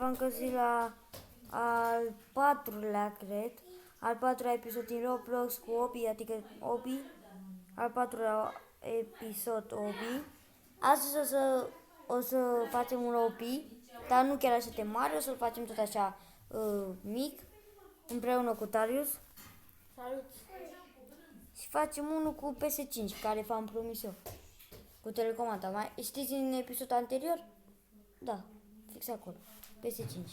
v-am încălzit la al 4-lea, cred. Al 4-lea episod din Roblox cu Obi, adică Obi. Al 4-lea episod Obi. Astăzi o să facem un Obi, dar nu chiar așa de mare, o să-l facem tot așa mic, împreună cu Darius. Salut! Și facem unul cu PS5, care v-am promis eu. Cu telecomanda. Mai știți din episodul anterior? Da, fix acolo. PS5.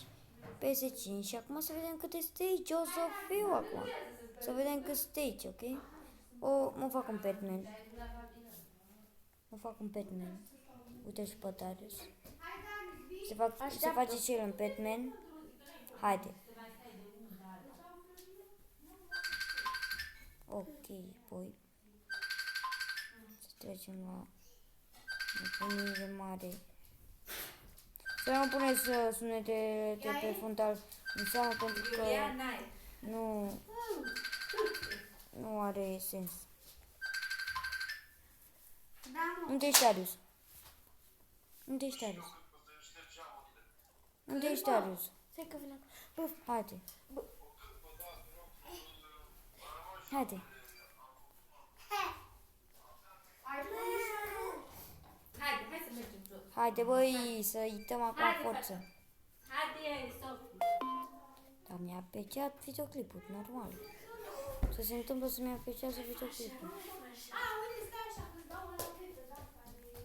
PS5 și acum să vedem câte stage o să fiu acum. Să vedem câte stage, ok? Mă fac un Batman. Uite și pe Darius. Se face și el în Batman. Haide. Ok, poi să trecem la nebunie mare. Să nu puneți sunete de pe fundal în seamă, pentru că nu are sens. Unde ești, Darius? Unde ești, Darius? Stai că vin acum. Haide. Hai să mergem jos. Haide, băi, să-i dăm acum forță. Haide, Sofie. Dar mi-a apreciat videoclipul, normal. Să se întâmplă să mi-a apreciat videoclipul. Uite, stai așa, că-ți dau la piesă de asta. Uite.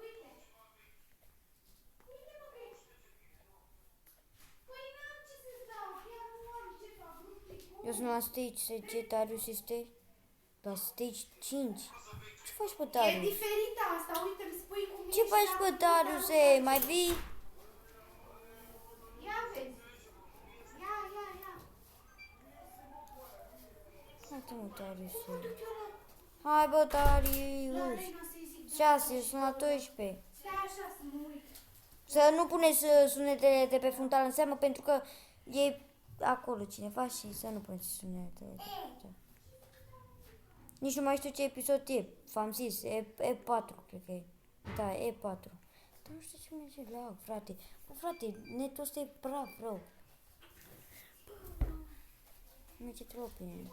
Uite, mă, că păi n-am ce să-ți dau, chiar nu am ce fac, nu știu. Eu sunt la stage 10, Darius este la stage 5. Ce faci, pe Darius? E diferită asta, uite, îmi spui cum Ce ești faci, la pe final. Darius, mai vii? Ia vezi. Ia. Hai, mă, Darius. Uite că ăla. Hai, bă, La Darius. Reina să-i zic. 6, eu sunt la 12. Stai așa să mă uit. Să nu puneți sunetele de pe fundal în seamă, pentru că e acolo cineva și să nu puneți sunetele de pe fundal. Nici nu mai știu ce episod e. V-am zis, E4, cred că e. Da, E4. Dar nu știu ce merge la frate. Bă, frate, netul ăsta e praf rău. Merge trop bine.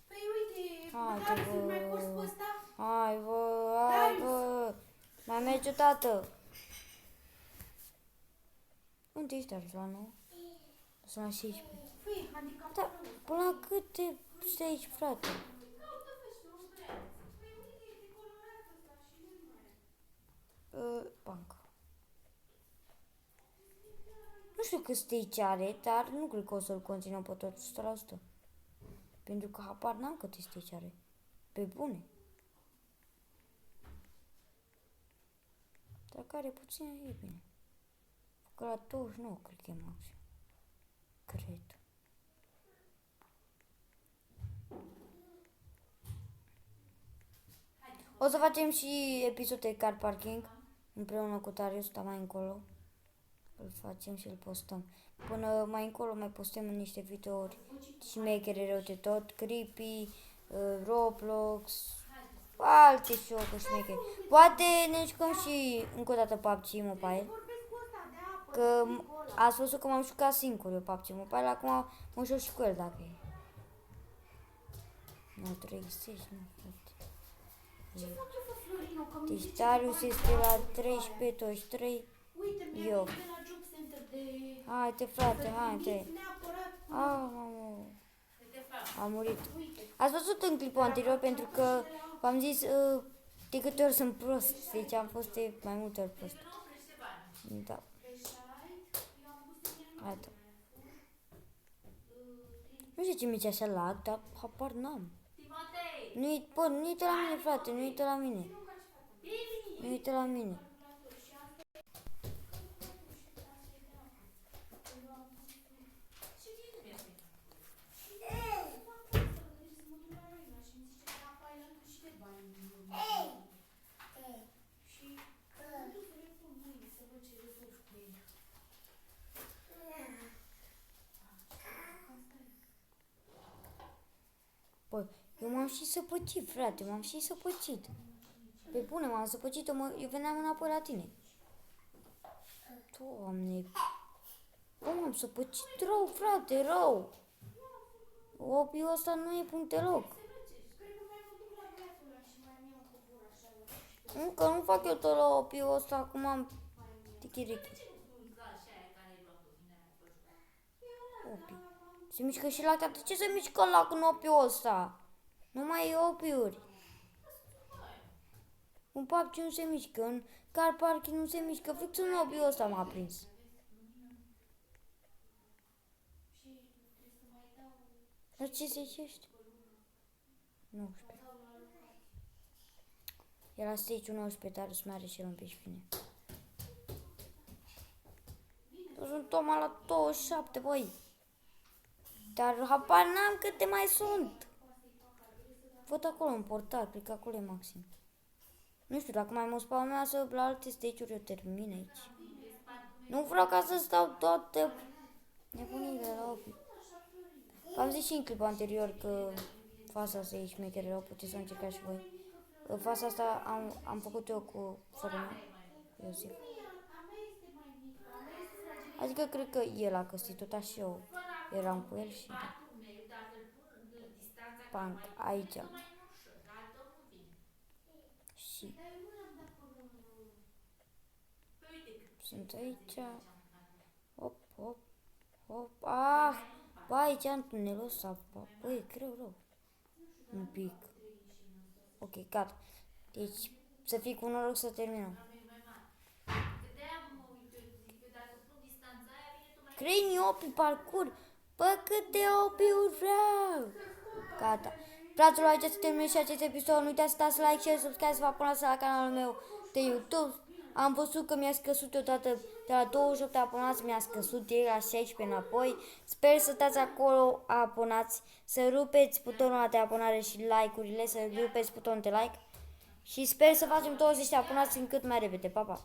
Păi uite, Haide, care să bă. mai poți pe ăsta? Hai, bă. Mai merge, tată. Unde ești, Darius, la 9? Sunt la 16. Fii, handicapat. Da, până la câte stage, frate? Bancă. Nu știu cât stage are, dar nu cred că o să-l continuăm pe tot 100%. Pentru că habar n-am câte stage are. Pe bune. Dar care puțin e bine. Că la 29 cred că e maxim. Cred. O să facem și episod de car parking împreună cu Darius, dar mai încolo. Îl facem și îl postăm. Până mai încolo mai postăm niște videouri șmechere rău de tot, creepy, Roblox, alte jocuri șmechere. Poate ne jucăm și încă o dată PUBG Mobile. Că ați văzut că m-am jucat singur eu PUBG Mobile, acum mă joc și cu el dacă e. Nu, 30, nu, frate. Ce fac eu, fă, Florino, că mi Deci zice Darius că este la 13, 23. uite, mi-a eu. zis de la Job Center de... Haide, frate, haide. Neapărat. Mamă, a murit. Uite. Ați văzut în clipul anterior, pentru că v-am zis de câte ori sunt prost. Deci am fost de mai multe ori prost. Da. Haide. Nu știu ce mi-e așa lag, dar habar n-am. Nu-i de la mine, frate, nu-i de la mine. Nu-i de la mine. Eu m-am și săpăcit, frate, m-am și săpăcit. Pe bune, m-am săpăcit, eu veneam înapoi la tine. Doamne, bă, m-am săpăcit rău, frate, rău. Opiul ăsta nu e punct deloc. Cred că mai mă duc la băiatul ăla și mai îmi iau un copor așa la Încă nu fac eu tot la opiul ăsta, acum am tichirichi. Opii. Se mișcă și lactea. De ce se mișcă lac în opiul ăsta? Nu mai e opiuri. Un PUBG nu se mișcă, în car parking nu se mișcă, fix în opiul ăsta m-a prins. Dar ce zicești? 19. Era stage 19, dar îți mai are și el un pic bine. Eu sunt tocmai la 27, băi. Dar habar n-am câte mai sunt. Văd acolo în portal, cred că acolo e maxim. Nu știu, dacă mai mă spawnează la alte stage-uri, eu termin aici. Nu vreau ca să stau toate nebunile la ochi. Am zis și în clipul anterior că faza asta e șmecheră, o puteți să o încercați și voi. Faza asta am făcut eu cu sora mea, Iosif. Adică cred că el a căstit tot așa și eu eram cu el și da. Panc, aici. Și sunt aici. Hop, hop, hop. Ah! Bă, aici în tunelul ăsta. Bă, e greu rău. Un pic. Ok, gata. Deci, să fii cu noroc să terminăm. Creni opi parcurs. Bă, câte opiuri vreau. Gata. Fraților, aici se termină și acest episod. Nu uitați să dați like, share, subscribe, să vă abonați la canalul meu de YouTube. Am văzut că mi-a scăzut odată de la 28 abonați, mi-a scăzut de la 16 înapoi. Sper să dați acolo abonați, să rupeți butonul de abonare și like-urile, să rupeți butonul de like. Și sper să facem 20 de abonați în cât mai repede. Pa, pa!